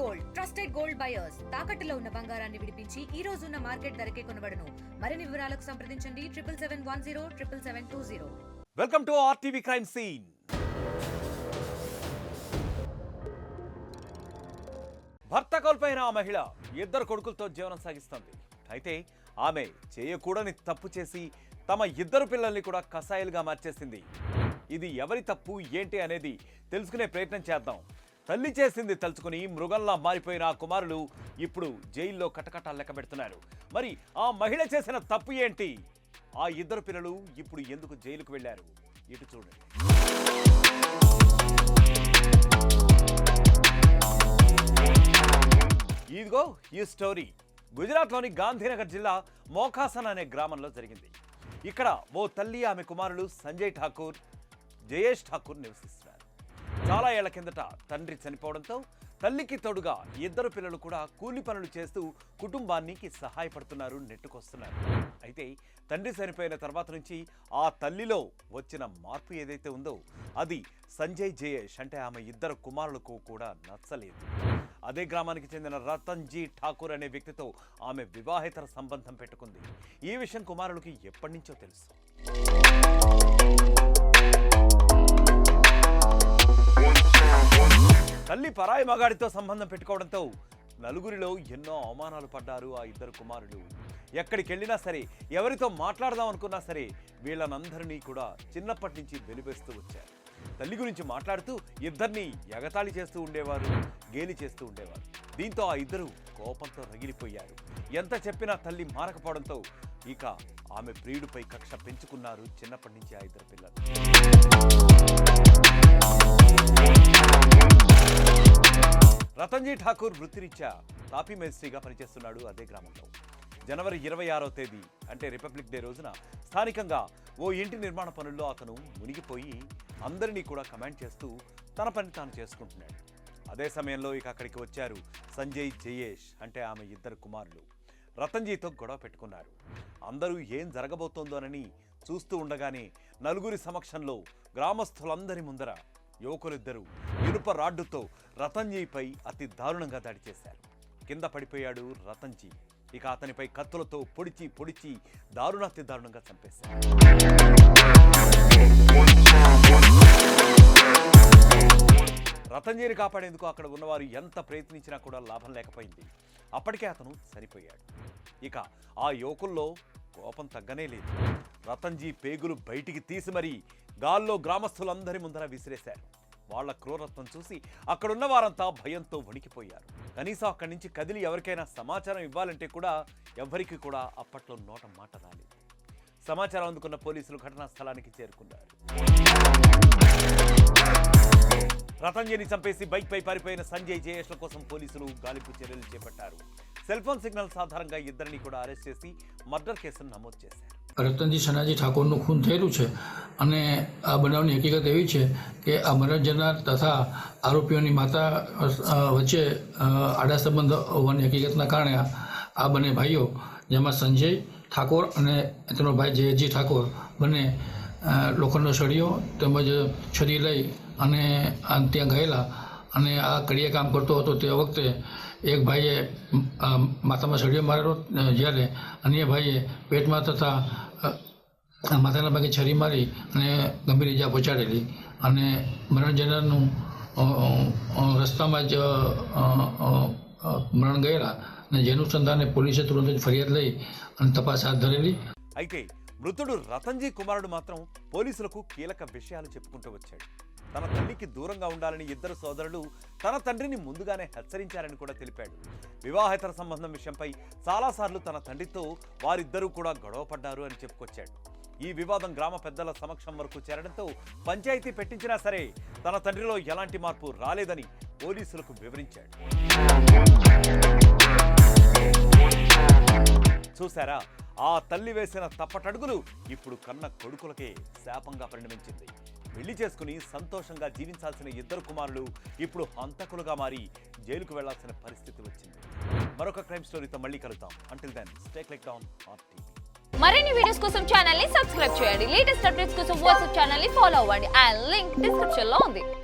Gold trusted gold buyers తాకట్టులో ఉన్న బంగారాన్ని విడిపించి ఈ రోజు ఉన్న మార్కెట్ ధరకే కొనబడును. మరిన్ని వివరాలకు సంప్రదించండి 7710 welcome to RTV crime scene. భర్త కోల్పోయిన ఆ మహిళ ఇద్దరు కొడుకులతో జీవనం సాగిస్తుంది. అయితే ఆమె చేయకూడని తప్పు చేసి తమ ఇద్దరు పిల్లల్ని కూడా కసాయిలుగా మార్చేసింది. ఇది ఎవరి తప్పు ఏంటి అనేది తెలుసుకునే ప్రయత్నం చేద్దాం. తల్లి చేసింది తలుచుకుని మృగంలా మారిపోయిన ఆ కుమారులు ఇప్పుడు జైల్లో కటకటాలు లెక్క పెడుతున్నారు. మరి ఆ మహిళ చేసిన తప్పు ఏంటి? ఆ ఇద్దరు పిల్లలు ఇప్పుడు ఎందుకు జైలుకు వెళ్లారు? ఇటు చూడండి. ఇదిగో ఈ స్టోరీ గుజరాత్లోని గాంధీనగర్ జిల్లా మోఖాసన్ అనే గ్రామంలో జరిగింది. ఇక్కడ ఓ తల్లి ఆమె కుమారులు సంజయ్ ఠాకూర్, జయేష్ ఠాకూర్ నివసిస్తున్నారు. చాలా ఏళ్ల కిందట తండ్రి చనిపోవడంతో తల్లికి తోడుగా ఇద్దరు పిల్లలు కూడా కూలి పనులు చేస్తూ కుటుంబానికి సహాయపడుతున్నారు, నెట్టుకొస్తున్నారు. అయితే తండ్రి చనిపోయిన తర్వాత నుంచి ఆ తల్లిలో వచ్చిన మార్పు ఏదైతే ఉందో అది సంజయ్, జయేష్ అంటే ఆమె ఇద్దరు కుమారులకు కూడా నచ్చలేదు. అదే గ్రామానికి చెందిన రతన్జీ ఠాకూర్ అనే వ్యక్తితో ఆమె వివాహేతర సంబంధం పెట్టుకుంది. ఈ విషయం కుమారులకి ఎప్పటి నుంచో తెలుసు. తల్లి పరాయి మగాడితో సంబంధం పెట్టుకోవడంతో నలుగురిలో ఎన్నో అవమానాలు పడ్డారు ఆ ఇద్దరు కుమారులు. ఎక్కడికి వెళ్ళినా సరే, ఎవరితో మాట్లాడదాం అనుకున్నా సరే వీళ్ళనందరినీ కూడా చిన్నప్పటి నుంచి వెలివేస్తూ వచ్చారు. తల్లి గురించి మాట్లాడుతూ ఇద్దరిని ఎగతాళి చేస్తూ ఉండేవారు, గేలి చేస్తూ ఉండేవారు. దీంతో ఆ ఇద్దరు కోపంతో రగిలిపోయారు. ఎంత చెప్పినా తల్లి మారకపోవడంతో ఇక ఆమె ప్రియుడిపై కక్ష పెంచుకున్నారు చిన్నప్పటి నుంచి ఆ ఇద్దరు పిల్లలు. రతన్జీ ఠాకూర్ వృత్తిరీత్యా తాపీ మేస్త్రిగా పనిచేస్తున్నాడు అదే గ్రామంలో. జనవరి 26వ తేదీ అంటే రిపబ్లిక్ డే రోజున స్థానికంగా ఓ ఇంటి నిర్మాణ పనుల్లో అతను మునిగిపోయి అందరినీ కూడా కమాండ్ చేస్తూ తన పని తాను చేసుకుంటున్నాడు. అదే సమయంలో ఇక అక్కడికి వచ్చారు సంజయ్, జయేష్ అంటే ఆమె ఇద్దరు కుమారులు. రతన్జీతో గొడవ పెట్టుకున్నారు. అందరూ ఏం జరగబోతోందోనని చూస్తూ ఉండగానే నలుగురి సమక్షంలో గ్రామస్తులందరి ముందర యువకులిద్దరూ ఇనుప రాడ్డుతో రతన్జీపై అతి దారుణంగా దాడి చేశారు. కింద పడిపోయాడు రతన్జీ. ఇక అతనిపై కత్తులతో పొడిచి పొడిచి దారుణాతి దారుణంగా చంపేశారు. రతన్జీని కాపాడేందుకు అక్కడ ఉన్నవారు ఎంత ప్రయత్నించినా కూడా లాభం లేకపోయింది. అప్పటికే అతను చనిపోయాడు. ఇక ఆ యువకుల్లో కోపం తగ్గనే లేదు. రతన్జీ పేగులు బయటికి తీసి మరీ గాల్లో గ్రామస్తులందరి ముందర విసిరేశారు. వాళ్ల క్రూరత్వం చూసి అక్కడున్న వారంతా భయంతో వణికిపోయారు. కనీసం అక్కడి నుంచి కదిలి ఎవరికైనా సమాచారం ఇవ్వాలంటే కూడా ఎవ్వరికి కూడా అప్పట్లో నోట మాట రాలేదు. సమాచారం అందుకున్న పోలీసులు ఘటనా స్థలానికి చేరుకున్నారు. రతన్జీని చంపేసి బైక్ పై పారిపోయిన సంజయ్, జయేష్ల కోసం పోలీసులు గాలింపు చర్యలు చేపట్టారు. సెల్ ఫోన్ సిగ్నల్స్ ఆధారంగా ఇద్దరిని కూడా అరెస్ట్ చేసి మర్డర్ కేసును నమోదు చేశారు. રતનજી સનાજી ઠાકોરનું ખૂન થયેલું છે અને આ બનાવની હકીકત એવી છે કે આ મરણ જનાર તથા આરોપીઓની માતા વચ્ચે આડા સંબંધ હોવાની હકીકતના કારણે આ બંને ભાઈઓ જેમાં સંજય ઠાકોર અને તેનો ભાઈ જયજી ઠાકોર બંને લોખંડનો સળિયો તેમજ છરી લઈ અને ત્યાં ગયેલા અને આ કડિયા કામ કરતો હતો તે વખતે એક ભાઈએ માથામાં સળિયો મારેલો, જ્યારે અન્ય ભાઈએ પેટમાં તથા માથાના ભાગે છરી મારી અને ગંભીર ઇજા પહોંચાડેલી અને મરણ જનારનું રસ્તામાં જ મરણ ગયેલા અને જેનું સંધાને પોલીસે તુરંત જ ફરિયાદ લઈ અને તપાસ હાથ ધરેલી. అయితే మృతుడు రతన్జీ కుమారుడు మాత్రం పోలీసులకు కీలక విషయాలు చెప్పుకుంటూ వచ్చాడు. తన తల్లికి దూరంగా ఉండాలని ఇద్దరు సోదరులు తన తండ్రిని ముందుగానే హెచ్చరించారని కూడా తెలిపాడు. వివాహేతర సంబంధం విషయంపై చాలాసార్లు తన తండ్రితో వారిద్దరూ కూడా గొడవ పడ్డారు అని చెప్పుకొచ్చాడు. ఈ వివాదం గ్రామ పెద్దల సమక్షం వరకు చేరడంతో పంచాయతీ పెట్టించినా సరే తన తండ్రిలో ఎలాంటి మార్పు రాలేదని పోలీసులకు వివరించాడు. చూసారా, ఆ తల్లి వేసిన తప్పటడుగులు ఇప్పుడు కన్న కొడుకులకే శాపంగా పరిణమించింది. పెళ్లి చేసుకుని సంతోషంగా జీవించాల్సిన ఇద్దరు కుమారులు ఇప్పుడు హంతకులుగా మారి జైలుకు వెళ్లాల్సిన పరిస్థితి వచ్చింది. మరొక క్రైమ్ స్టోరీతో మళ్ళీ కలుద్దాం. Until then stay clicked on RTV. మరిన్ని వీడియోస్ కోసం ఛానల్ ని సబ్స్క్రైబ్ చేయండి. లేటెస్ట్ అప్డేట్స్ కోసం వాట్సాప్ ఛానల్ ని ఫాలో అవ్వండి. ఆ లింక్ డిస్క్రిప్షన్ లో ఉంది.